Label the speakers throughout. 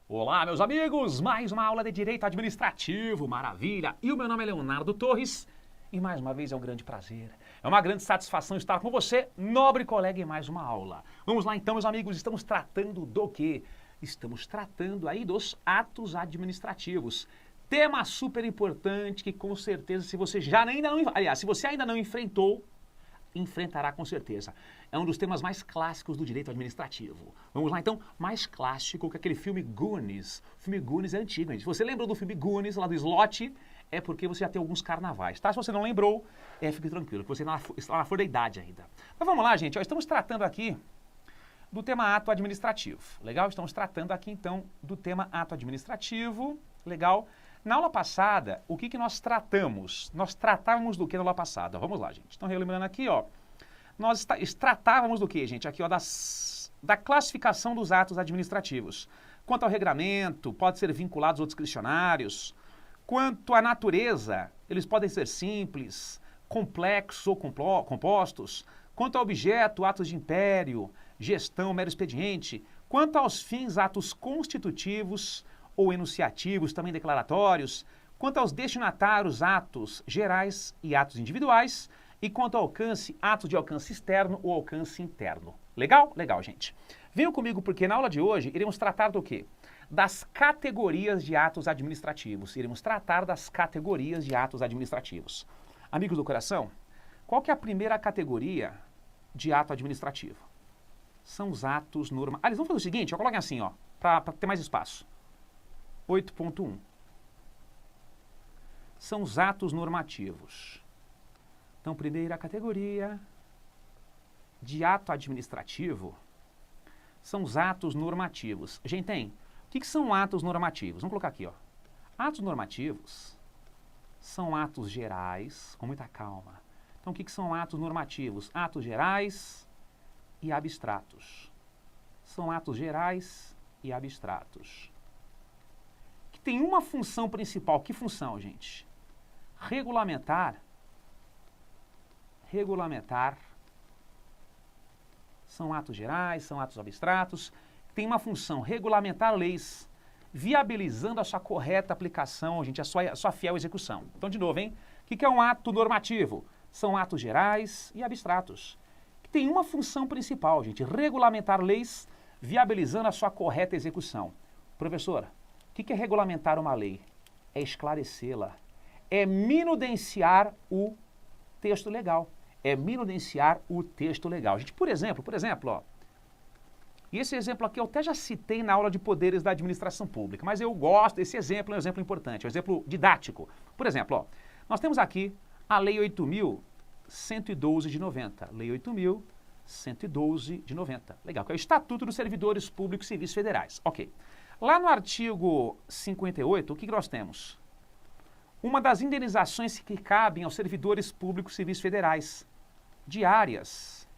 Speaker 1: Olá, meus amigos! Mais uma aula de Direito Administrativo, maravilha! E o meu nome é Leonardo Torres e mais uma vez é um grande prazer, é uma grande satisfação estar com você, nobre colega, em mais uma aula. Vamos lá então, meus amigos, estamos tratando do quê? Estamos tratando aí dos atos administrativos. Tema super importante que com certeza se você se você ainda não enfrentou, enfrentará com certeza. É um dos temas mais clássicos do direito administrativo. Vamos lá então, mais clássico que aquele filme Goonies. O filme Goonies é antigo, gente. Se você lembrou do filme Goonies, lá do Slot, é porque você já tem alguns carnavais, tá? Se você não lembrou, fique tranquilo, que você está na flor da idade ainda. Mas vamos lá, gente, estamos tratando aqui do tema ato administrativo, legal? Estamos tratando aqui então do tema ato administrativo, legal? Na aula passada, o que nós tratamos? Nós tratávamos do que na aula passada? Vamos lá, gente. Então, relembrando aqui, ó. Nós tratávamos do que, gente? Aqui, ó, da classificação dos atos administrativos. Quanto ao regramento, pode ser vinculados ou discricionários. Quanto à natureza, eles podem ser simples, complexos ou compostos. Quanto ao objeto, atos de império, gestão, mero expediente. Quanto aos fins, atos constitutivos ou enunciativos, também declaratórios, quanto aos destinatários, atos gerais e atos individuais, e quanto ao alcance, atos de alcance externo ou alcance interno. Legal? Legal, gente. Venham comigo porque na aula de hoje iremos tratar do quê? Das categorias de atos administrativos. Iremos tratar das categorias de atos administrativos. Amigos do coração, qual que é a primeira categoria de ato administrativo? São os atos normativos. Eles vão fazer o seguinte, coloquem assim, ó, para ter mais espaço. 8.1. São os atos normativos. Então, primeira categoria de ato administrativo são os atos normativos. Gente, o que são atos normativos? Vamos colocar aqui, ó. Atos normativos são atos gerais, com muita calma. Então, o que são atos normativos? Atos gerais e abstratos. São atos gerais e abstratos. Tem uma função principal. Que função, gente? Regulamentar. Regulamentar. São atos gerais, são atos abstratos. Tem uma função, regulamentar leis, viabilizando a sua correta aplicação, gente, a sua fiel execução. Então, de novo, hein? O que é um ato normativo? São atos gerais e abstratos. Tem uma função principal, gente, regulamentar leis, viabilizando a sua correta execução. Professora, o que é regulamentar uma lei? É esclarecê-la. É minudenciar o texto legal. É minudenciar o texto legal. Gente, por exemplo, ó, e esse exemplo aqui eu até já citei na aula de poderes da administração pública, mas eu gosto desse exemplo, é um exemplo importante, é um exemplo didático. Por exemplo, ó, nós temos aqui a Lei 8.112 de 90. Lei 8.112 de 90. Legal, que é o Estatuto dos Servidores Públicos e Civis Federais. Ok. Lá no artigo 58, o que nós temos? Uma das indenizações que cabem aos servidores públicos civis federais. Diárias.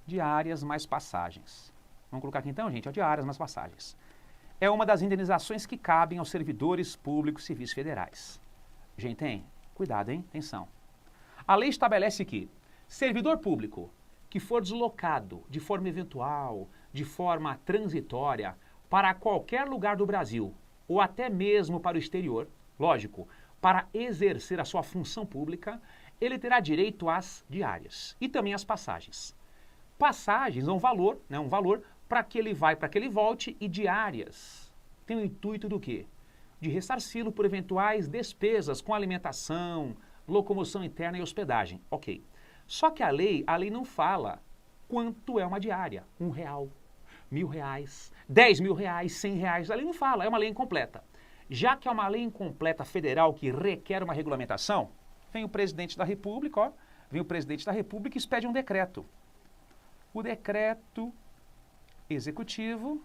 Speaker 1: Diárias mais passagens. Vamos colocar aqui então, gente, ó, diárias mais passagens. É uma das indenizações que cabem aos servidores públicos civis federais. Gente, cuidado, hein? Atenção. A lei estabelece que servidor público que for deslocado de forma eventual, de forma transitória, para qualquer lugar do Brasil, ou até mesmo para o exterior, lógico, para exercer a sua função pública, ele terá direito às diárias e também às passagens. Passagens é um valor, né, para que ele vai, para que ele volte, e diárias tem o intuito do quê? De ressarci-lo por eventuais despesas com alimentação, locomoção interna e hospedagem. Ok. Só que a lei não fala quanto é uma diária. R$1, R$1.000, R$10.000, R$100. A lei não fala, é uma lei incompleta. Já que é uma lei incompleta federal que requer uma regulamentação, vem o presidente da República, ó, vem o presidente da República e expede um decreto. O decreto executivo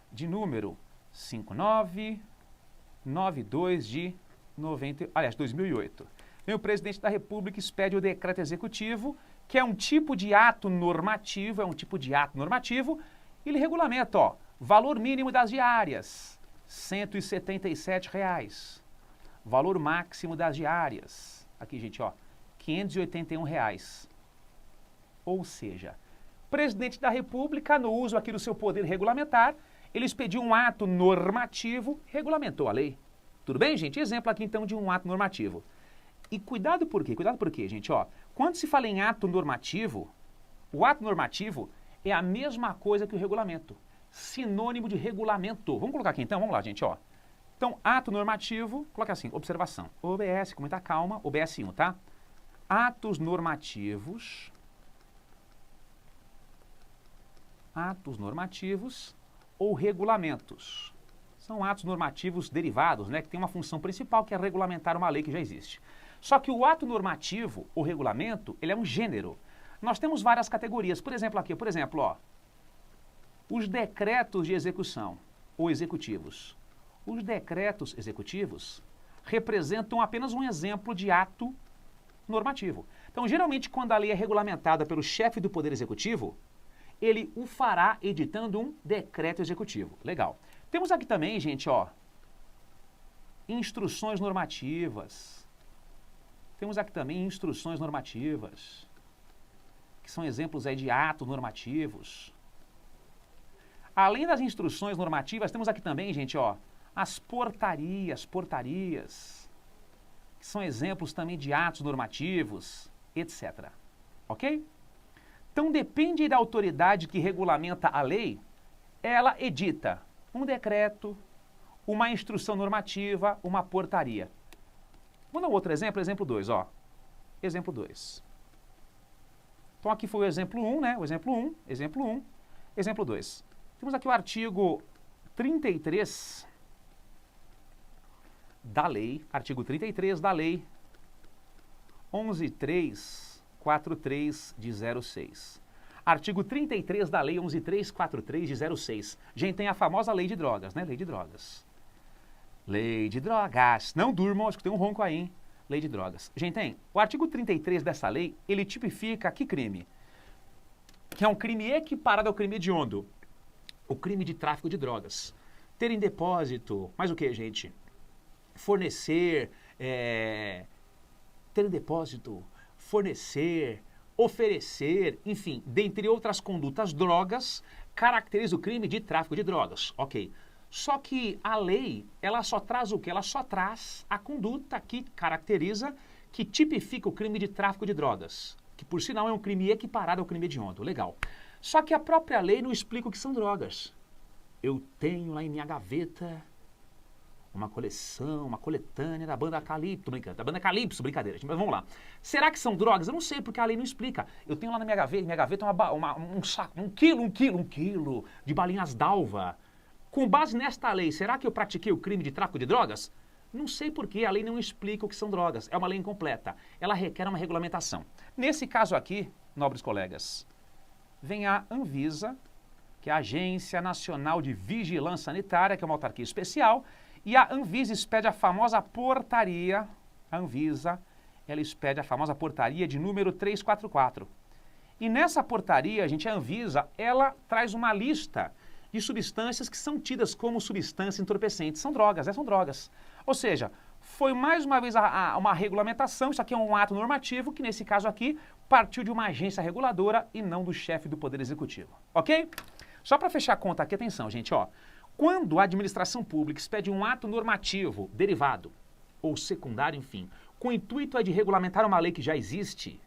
Speaker 1: de número 5992 de 2008. Vem o presidente da República e expede o decreto executivo, que é um tipo de ato normativo, ele regulamenta, ó, valor mínimo das diárias, R$177. Valor máximo das diárias, aqui, gente, ó, R$581. Ou seja, presidente da República, no uso aqui do seu poder regulamentar, ele expediu um ato normativo, regulamentou a lei. Tudo bem, gente? Exemplo aqui, então, de um ato normativo. E cuidado por quê? Cuidado por quê, gente? Ó, quando se fala em ato normativo, o ato normativo é a mesma coisa que o regulamento. Sinônimo de regulamento. Vamos colocar aqui, então? Vamos lá, gente, ó. Então, ato normativo, coloca assim, observação. OBS, com muita calma, OBS 1, tá? Atos normativos ou regulamentos. São atos normativos derivados, né, que tem uma função principal, que é regulamentar uma lei que já existe. Só que o ato normativo ou regulamento, ele é um gênero. Nós temos várias categorias. Por exemplo, aqui, ó, os decretos de execução ou executivos. Os decretos executivos representam apenas um exemplo de ato normativo. Então, geralmente, quando a lei é regulamentada pelo chefe do Poder Executivo, ele o fará editando um decreto executivo. Legal. Temos aqui também, gente, ó, instruções normativas. Temos aqui também instruções normativas, que são exemplos aí de atos normativos. Além das instruções normativas, temos aqui também, gente, ó, as portarias, que são exemplos também de atos normativos, etc. Ok? Então, depende da autoridade que regulamenta a lei, ela edita um decreto, uma instrução normativa, uma portaria. Vamos dar um outro exemplo, exemplo 2, ó. Exemplo 2. Então, aqui foi o exemplo 1, né? O exemplo 1, exemplo 1, exemplo 2. Temos aqui o artigo 33 da lei, artigo 33 da lei 11.343 de 06. Artigo 33 da lei 11.343 de 06. Gente, tem a famosa lei de drogas, né? Lei de drogas. Lei de drogas. Não durmam, acho que tem um ronco aí, hein? Lei de drogas. Gente, tem. O artigo 33 dessa lei, ele tipifica que crime? Que é um crime equiparado ao crime hediondo. O crime de tráfico de drogas. Ter em depósito, mais o que, gente? Fornecer, ter em depósito, fornecer, oferecer, enfim, dentre outras condutas, drogas, caracteriza o crime de tráfico de drogas. Ok. Só que a lei, ela só traz o quê? Ela só traz a conduta que caracteriza, que tipifica o crime de tráfico de drogas, que por sinal é um crime equiparado ao crime hediondo. Legal. Só que a própria lei não explica o que são drogas. Eu tenho lá em minha gaveta uma coleção, uma coletânea da banda Calypso, brincadeira, mas vamos lá. Será que são drogas? Eu não sei, porque a lei não explica. Eu tenho lá na minha gaveta um saco, um quilo de balinhas d'alva. Com base nesta lei, será que eu pratiquei o crime de tráfico de drogas? Não sei porque a lei não explica o que são drogas. É uma lei incompleta. Ela requer uma regulamentação. Nesse caso aqui, nobres colegas, vem a Anvisa, que é a Agência Nacional de Vigilância Sanitária, que é uma autarquia especial, e a Anvisa expede a famosa portaria, ela expede a famosa portaria de número 344. E nessa portaria, gente, a Anvisa, ela traz uma lista de substâncias que são tidas como substâncias entorpecentes. São drogas, são drogas. Ou seja, foi mais uma vez uma regulamentação, isso aqui é um ato normativo, que nesse caso aqui partiu de uma agência reguladora e não do chefe do Poder Executivo. Ok? Só para fechar a conta aqui, atenção, gente, ó. Quando a administração pública expede um ato normativo derivado ou secundário, enfim, com o intuito de regulamentar uma lei que já existe,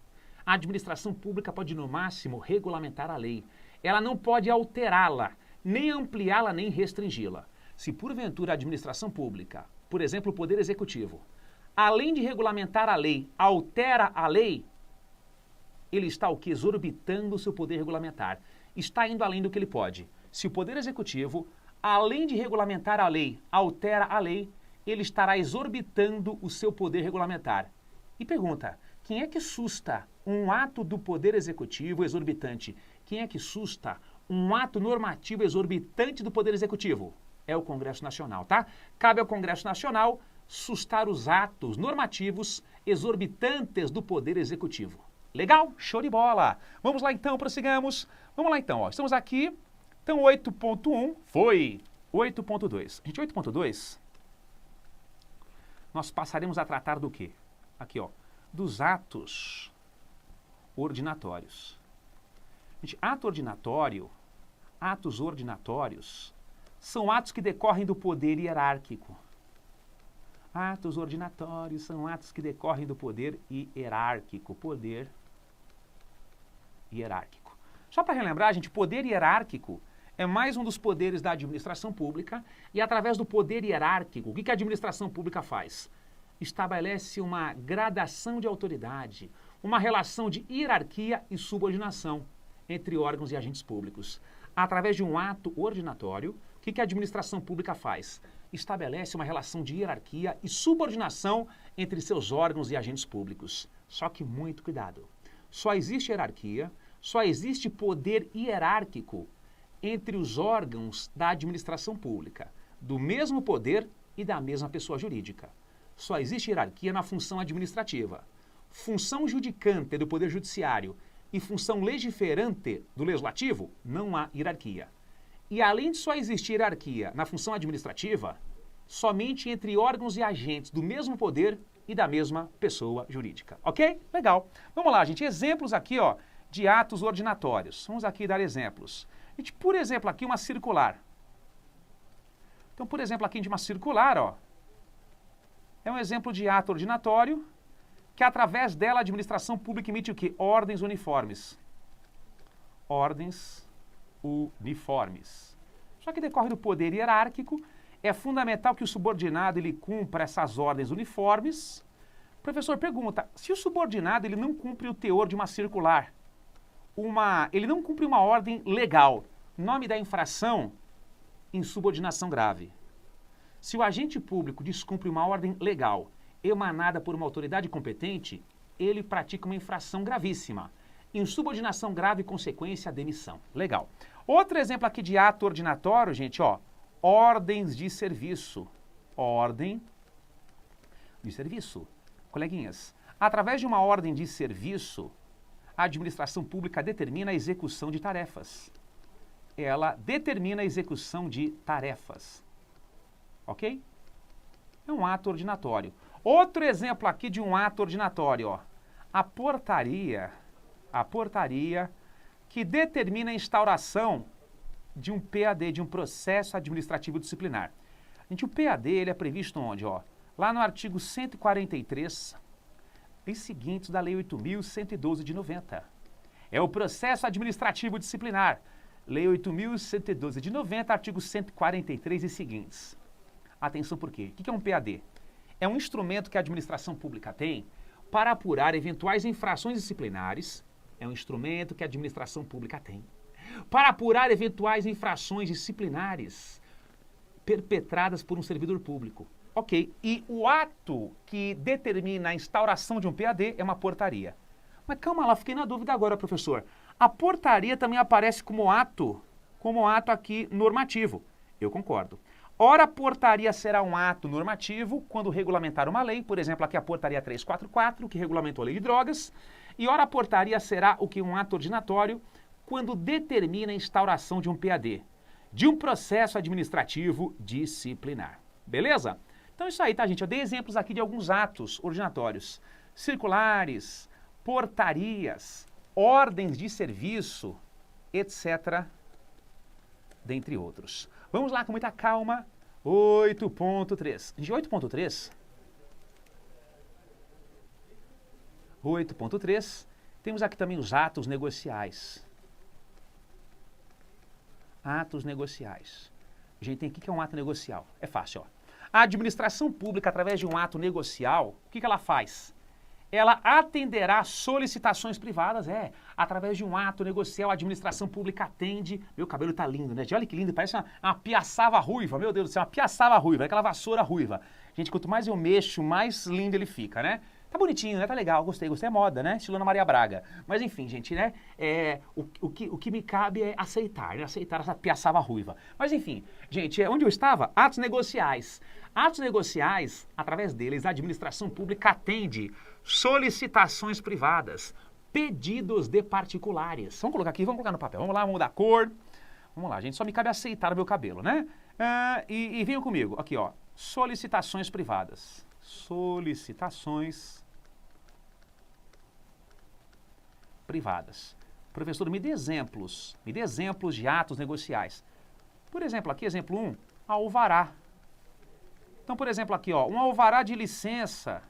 Speaker 1: a administração pública pode, no máximo, regulamentar a lei. Ela não pode alterá-la, nem ampliá-la, nem restringi-la. Se, porventura, a administração pública, por exemplo, o Poder Executivo, além de regulamentar a lei, altera a lei, ele está o que? Exorbitando o seu poder regulamentar. Está indo além do que ele pode. Se o Poder Executivo, além de regulamentar a lei, altera a lei, ele estará exorbitando o seu poder regulamentar. E pergunta, quem é que susta um ato do Poder Executivo exorbitante? Quem é que susta um ato normativo exorbitante do Poder Executivo? É o Congresso Nacional, tá? Cabe ao Congresso Nacional sustar os atos normativos exorbitantes do Poder Executivo. Legal? Show de bola! Vamos lá então, prossigamos. Vamos lá então, ó. Estamos aqui. Então, 8.1 foi 8.2. Gente, 8.2, nós passaremos a tratar do quê? Aqui, ó, dos atos ordinatórios. Gente, atos ordinatórios, são atos que decorrem do poder hierárquico. Atos ordinatórios são atos que decorrem do poder hierárquico. Poder hierárquico. Só para relembrar, gente, poder hierárquico é mais um dos poderes da administração pública e através do poder hierárquico, o que a administração pública faz? Estabelece uma gradação de autoridade, uma relação de hierarquia e subordinação entre órgãos e agentes públicos. Através de um ato ordinatório, o que a administração pública faz? Estabelece uma relação de hierarquia e subordinação entre seus órgãos e agentes públicos. Só que muito cuidado. Só existe hierarquia, só existe poder hierárquico entre os órgãos da administração pública, do mesmo poder e da mesma pessoa jurídica. Só existe hierarquia na função administrativa. Função judicante do Poder Judiciário e função legiferante do Legislativo, não há hierarquia. E além de só existir hierarquia na função administrativa, somente entre órgãos e agentes do mesmo poder e da mesma pessoa jurídica. Ok? Legal. Vamos lá, gente. Exemplos aqui, ó, de atos ordinatórios. Vamos aqui dar exemplos. Gente, por exemplo, aqui uma circular. Então, por exemplo, aqui de uma circular, ó, é um exemplo de ato ordinatório que através dela a administração pública emite o quê? Ordens uniformes. Ordens uniformes. Só que decorre do poder hierárquico, é fundamental que o subordinado ele cumpra essas ordens uniformes. O professor pergunta, se o subordinado ele não cumpre o teor de uma circular, ele não cumpre uma ordem legal, nome da infração, insubordinação grave. Se o agente público descumpre uma ordem legal emanada por uma autoridade competente, ele pratica uma infração gravíssima. Insubordinação grave, consequência, demissão. Legal. Outro exemplo aqui de ato ordinatório, gente, ó, ordens de serviço. Ordem de serviço. Coleguinhas, através de uma ordem de serviço, a administração pública determina a execução de tarefas. Ela determina a execução de tarefas. Ok? É um ato ordinatório. Outro exemplo aqui de um ato ordinatório, ó. A portaria que determina a instauração de um PAD, de um processo administrativo disciplinar. Gente, o PAD ele é previsto onde, ó? Lá no artigo 143 e seguintes da Lei 8.112 de 90. É o processo administrativo disciplinar. Lei 8.112 de 90, artigo 143 e seguintes. Atenção por quê? O que é um PAD? É um instrumento que a administração pública tem para apurar eventuais infrações disciplinares. É um instrumento que a administração pública tem para apurar eventuais infrações disciplinares perpetradas por um servidor público. Ok, e o ato que determina a instauração de um PAD é uma portaria. Mas calma lá, fiquei na dúvida agora, professor. A portaria também aparece como ato aqui normativo. Eu concordo. Ora, a portaria será um ato normativo quando regulamentar uma lei, por exemplo, aqui a portaria 344, que regulamentou a lei de drogas, e ora, a portaria será o que? Um ato ordinatório quando determina a instauração de um PAD, de um processo administrativo disciplinar. Beleza? Então isso aí, tá, gente? Eu dei exemplos aqui de alguns atos ordinatórios. Circulares, portarias, ordens de serviço, etc., dentre outros. Vamos lá com muita calma. 8.3. De 8.3, temos aqui também os atos negociais. Atos negociais. Gente, o que é um ato negocial? É fácil, ó. A administração pública, através de um ato negocial, o que ela faz? Ela atenderá solicitações privadas, através de um ato negocial, a administração pública atende. Meu cabelo tá lindo, né? Olha que lindo, parece uma piaçava ruiva, meu Deus do céu, uma piaçava ruiva, aquela vassoura ruiva. Gente, quanto mais eu mexo, mais lindo ele fica, né? Tá bonitinho, né? Tá legal, gostei, é moda, né? Estilo Ana Maria Braga. Mas enfim, gente, né? O que me cabe é aceitar, né? Aceitar essa piaçava ruiva. Mas enfim, gente, onde eu estava? Atos negociais. Atos negociais, através deles, a administração pública atende solicitações privadas, pedidos de particulares. Vamos colocar aqui, vamos colocar no papel. Vamos lá, vamos mudar a cor. Vamos lá, gente, só me cabe aceitar o meu cabelo, né? E venham comigo, aqui, ó. Solicitações privadas. Solicitações privadas. Professor, me dê exemplos de atos negociais. Por exemplo, aqui, exemplo 1, alvará. Então, por exemplo, aqui, ó, um alvará de licença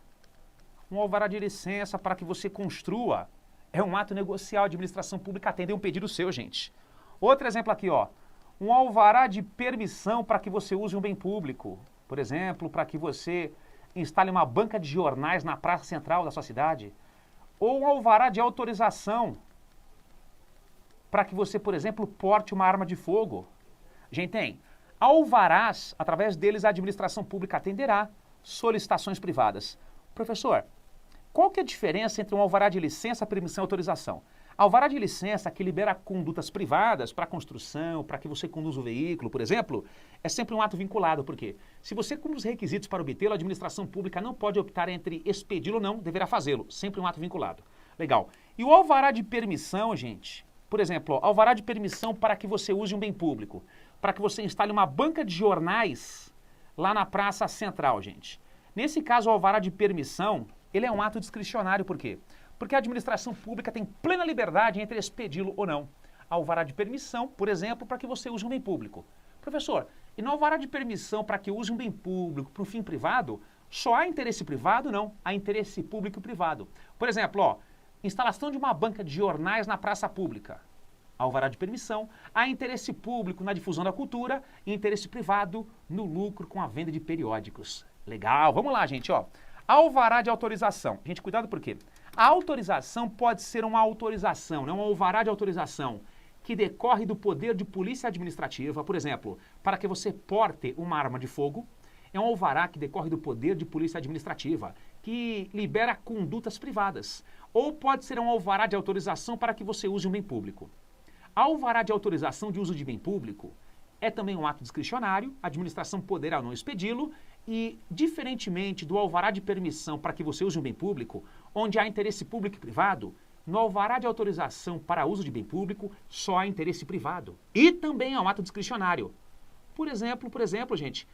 Speaker 1: para que você construa é um ato negocial. A administração pública atende um pedido seu, gente. Outro exemplo aqui, ó, um alvará de permissão para que você use um bem público. Por exemplo, para que você instale uma banca de jornais na praça central da sua cidade. Ou um alvará de autorização para que você, por exemplo, porte uma arma de fogo. Gente, tem alvarás, através deles a administração pública atenderá solicitações privadas. Professor, qual que é a diferença entre um alvará de licença, permissão e autorização? Alvará de licença, que libera condutas privadas para construção, para que você conduza o veículo, por exemplo, é sempre um ato vinculado, porque se você cumpre os requisitos para obtê-lo, a administração pública não pode optar entre expedi-lo ou não, deverá fazê-lo, sempre um ato vinculado. Legal. E o alvará de permissão, gente, por exemplo, ó, alvará de permissão para que você use um bem público, para que você instale uma banca de jornais lá na praça central, gente. Nesse caso, o alvará de permissão, ele é um ato discricionário, por quê? Porque a administração pública tem plena liberdade entre expedi-lo ou não. Alvará de permissão, por exemplo, para que você use um bem público. Professor, e no alvará de permissão para que use um bem público para um fim privado, só há interesse privado? Não, há interesse público e privado. Por exemplo, ó, instalação de uma banca de jornais na praça pública. Alvará de permissão, há interesse público na difusão da cultura e interesse privado no lucro com a venda de periódicos. Legal, vamos lá, gente, ó. Alvará de autorização. Gente, cuidado por quê? A autorização pode ser uma autorização, não um alvará de autorização, que decorre do poder de polícia administrativa, por exemplo, para que você porte uma arma de fogo. É um alvará que decorre do poder de polícia administrativa, que libera condutas privadas. Ou pode ser um alvará de autorização para que você use um bem público. Alvará de autorização de uso de bem público é também um ato discricionário, a administração poderá ou não expedi-lo, e, diferentemente do alvará de permissão para que você use um bem público, onde há interesse público e privado, no alvará de autorização para uso de bem público, só há interesse privado. E também é um ato discricionário. Por exemplo, gente,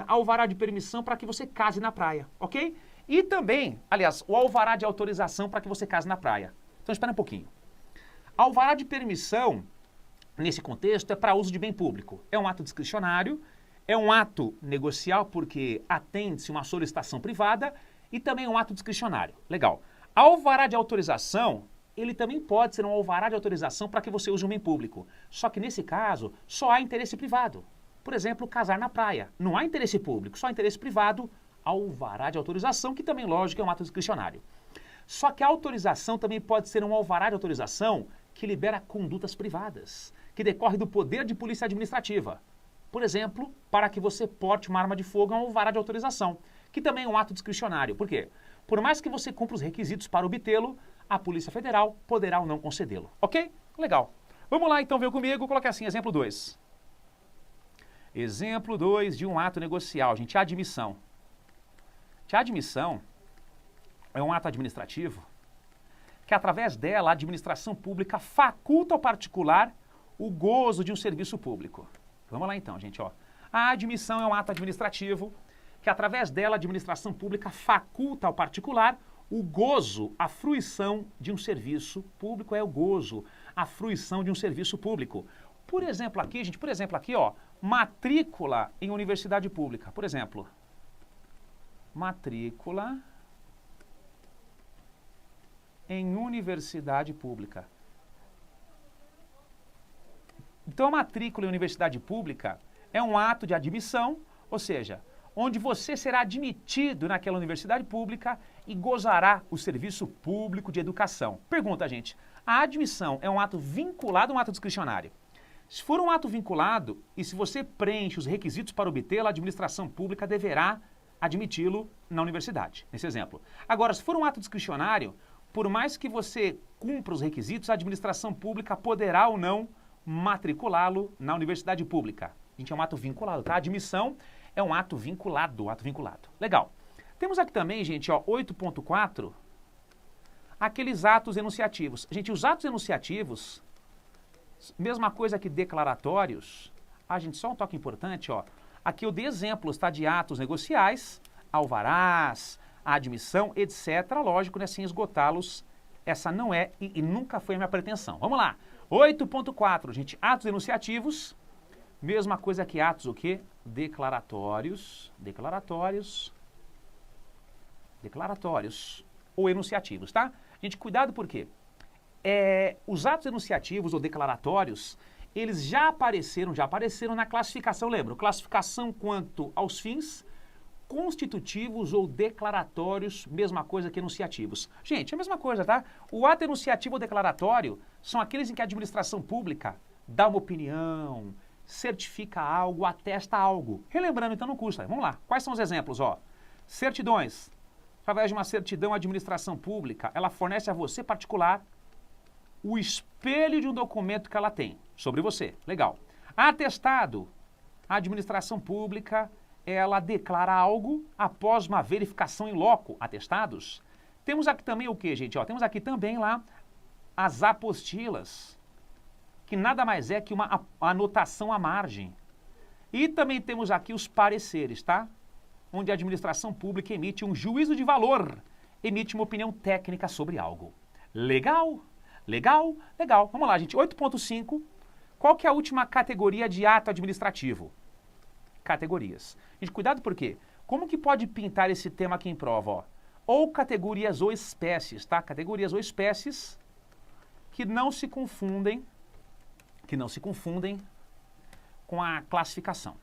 Speaker 1: alvará de permissão para que você case na praia, ok? E também, aliás, o alvará de autorização para que você case na praia. Então, espera um pouquinho. Alvará de permissão, nesse contexto, é para uso de bem público. É um ato discricionário, é um ato negocial porque atende-se uma solicitação privada e também é um ato discricionário. Legal. Alvará de autorização, ele também pode ser um alvará de autorização para que você use um bem público. Só que nesse caso, só há interesse privado. Por exemplo, casar na praia. Não há interesse público, só há interesse privado. Alvará de autorização, que também, lógico, é um ato discricionário. Só que a autorização também pode ser um alvará de autorização que libera condutas privadas, que decorre do poder de polícia administrativa. Por exemplo, para que você porte uma arma de fogo é um alvará de autorização, que também é um ato discricionário. Por quê? Por mais que você cumpra os requisitos para obtê-lo, a Polícia Federal poderá ou não concedê-lo. Ok? Legal. Vamos lá, então, vem comigo, coloca assim, exemplo 2. Exemplo 2 de um ato negocial, gente, a admissão. A admissão é um ato administrativo que, através dela, a administração pública faculta ao particular o gozo de um serviço público. Vamos lá então, gente, ó. A admissão é um ato administrativo que, através dela, a administração pública faculta ao particular o gozo, a fruição de um serviço público. É o gozo, a fruição de um serviço público. Por exemplo aqui, gente, ó, matrícula em universidade pública. Por exemplo, matrícula em universidade pública. Então, a matrícula em universidade pública é um ato de admissão, ou seja, onde você será admitido naquela universidade pública e gozará o serviço público de educação. Pergunta, gente, a admissão é um ato vinculado ou um ato discricionário? Se for um ato vinculado e se você preenche os requisitos para obtê-lo, a administração pública deverá admiti-lo na universidade, nesse exemplo. Agora, se for um ato discricionário, por mais que você cumpra os requisitos, a administração pública poderá ou não matriculá-lo na universidade pública. Gente, é um ato vinculado, tá? A admissão é um ato vinculado, Legal. Temos aqui também, gente, ó, 8.4, aqueles atos enunciativos. Gente, os atos enunciativos, mesma coisa que declaratórios. Gente, só um toque importante, ó. Aqui eu dei exemplos, tá? De atos negociais, alvarás, a admissão, etc. Lógico, né? Sem esgotá-los essa não é e nunca foi a minha pretensão. Vamos lá. 8.4, gente, atos enunciativos, mesma coisa que atos o quê? Declaratórios ou enunciativos, tá? Gente, cuidado porque os atos enunciativos ou declaratórios, eles já apareceram na classificação, lembra? Classificação quanto aos fins, constitutivos ou declaratórios, mesma coisa que enunciativos. Gente, é a mesma coisa, tá? O ato enunciativo ou declaratório são aqueles em que a administração pública dá uma opinião, certifica algo, atesta algo. Relembrando, então, não custa. Vamos lá. Quais são os exemplos? Ó, certidões. Através de uma certidão, a administração pública, ela fornece a você, particular, o espelho de um documento que ela tem sobre você. Legal. Atestado. A administração pública, ela declara algo após uma verificação em loco. Atestados. Temos aqui também o que, gente? Ó, temos aqui também lá as apostilas, que nada mais é que uma anotação à margem. E também temos aqui os pareceres, tá? Onde a administração pública emite um juízo de valor, emite uma opinião técnica sobre algo. Legal? Legal? Legal. Vamos lá, gente. 8.5. Qual que é a última categoria de ato administrativo? Categorias. Gente, cuidado porque como que pode pintar esse tema aqui em prova? Ó? Ou categorias ou espécies, tá? Categorias ou espécies que não se confundem com a classificação.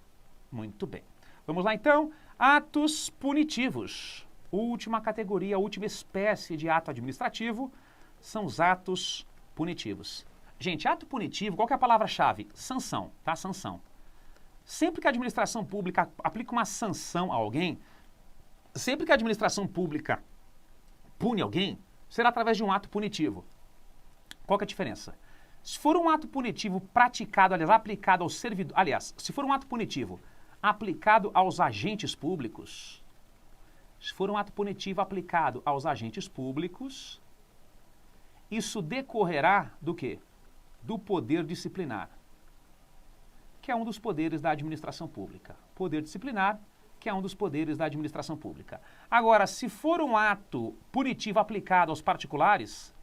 Speaker 1: Muito bem. Vamos lá, então. Atos punitivos. Última categoria, última espécie de ato administrativo são os atos punitivos. Gente, ato punitivo, qual que é a palavra-chave? Sanção, tá? Sanção. Sempre que a administração pública aplica uma sanção a alguém, sempre que a administração pública pune alguém, será através de um ato punitivo. Qual que é a diferença? Se for um ato punitivo praticado, aliás, aplicado ao servidor, aliás, se for um ato punitivo aplicado aos agentes públicos, se for um ato punitivo aplicado aos agentes públicos, isso decorrerá do quê? Do poder disciplinar, que é um dos poderes da administração pública. Poder disciplinar, que é um dos poderes da administração pública. Agora, se for um ato punitivo aplicado aos particulares,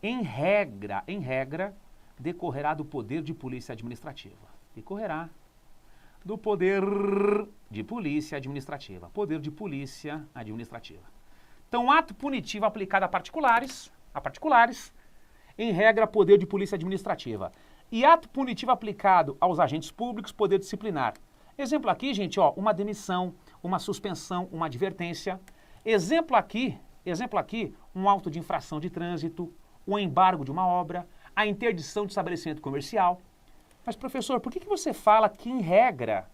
Speaker 1: em regra, decorrerá do poder de polícia administrativa. Decorrerá do poder de polícia administrativa. Poder de polícia administrativa. Então, ato punitivo aplicado a particulares, em regra, poder de polícia administrativa. E ato punitivo aplicado aos agentes públicos, poder disciplinar. Exemplo aqui, gente, ó, uma demissão, uma suspensão, uma advertência. Exemplo aqui, um auto de infração de trânsito, o embargo de uma obra, a interdição de estabelecimento comercial. Mas, professor, por que você fala que, em regra,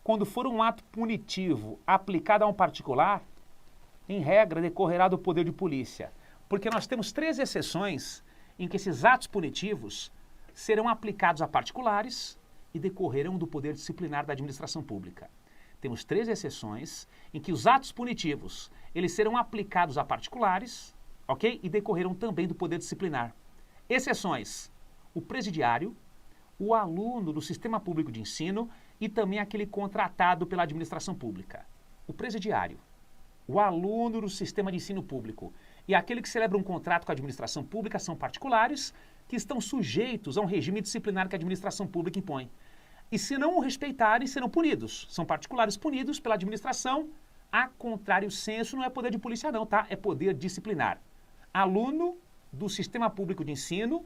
Speaker 1: quando for um ato punitivo aplicado a um particular, em regra, decorrerá do poder de polícia? Porque nós temos 3 exceções em que esses atos punitivos serão aplicados a particulares e decorrerão do poder disciplinar da administração pública. Temos 3 exceções em que os atos punitivos, eles serão aplicados a particulares, ok? E decorrerão também do poder disciplinar. Exceções: o presidiário, o aluno do sistema público de ensino e também aquele contratado pela administração pública. O presidiário, o aluno do sistema de ensino público e aquele que celebra um contrato com a administração pública são particulares que estão sujeitos a um regime disciplinar que a administração pública impõe. E se não o respeitarem, serão punidos. São particulares punidos pela administração. A contrário senso, não é poder de polícia não, tá? É poder disciplinar. Aluno do sistema público de ensino,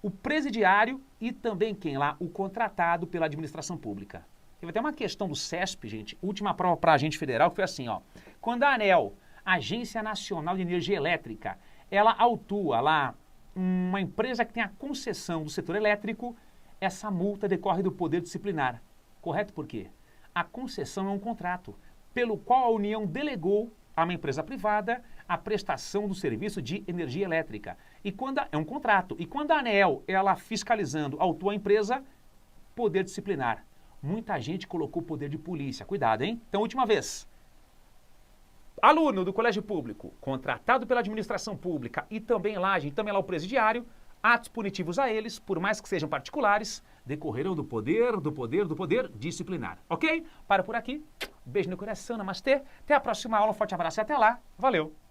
Speaker 1: o presidiário e também quem lá? O contratado pela administração pública. Teve até uma questão do CESP, gente, última prova para agente federal, que foi assim, ó. Quando a ANEEL, Agência Nacional de Energia Elétrica, ela autua lá uma empresa que tem a concessão do setor elétrico, essa multa decorre do poder disciplinar. Correto por quê? A concessão é um contrato, pelo qual a União delegou a uma empresa privada a prestação do serviço de energia elétrica. E quando é um contrato. E quando a ANEEL, ela fiscalizando, autua a empresa, poder disciplinar. Muita gente colocou poder de polícia. Cuidado, hein? Então, última vez. Aluno do colégio público, contratado pela administração pública e também lá, gente, também lá o presidiário, atos punitivos a eles, por mais que sejam particulares, decorrerão do poder disciplinar. Ok? Para por aqui. Beijo no coração, namastê. Até a próxima aula, um forte abraço e até lá. Valeu!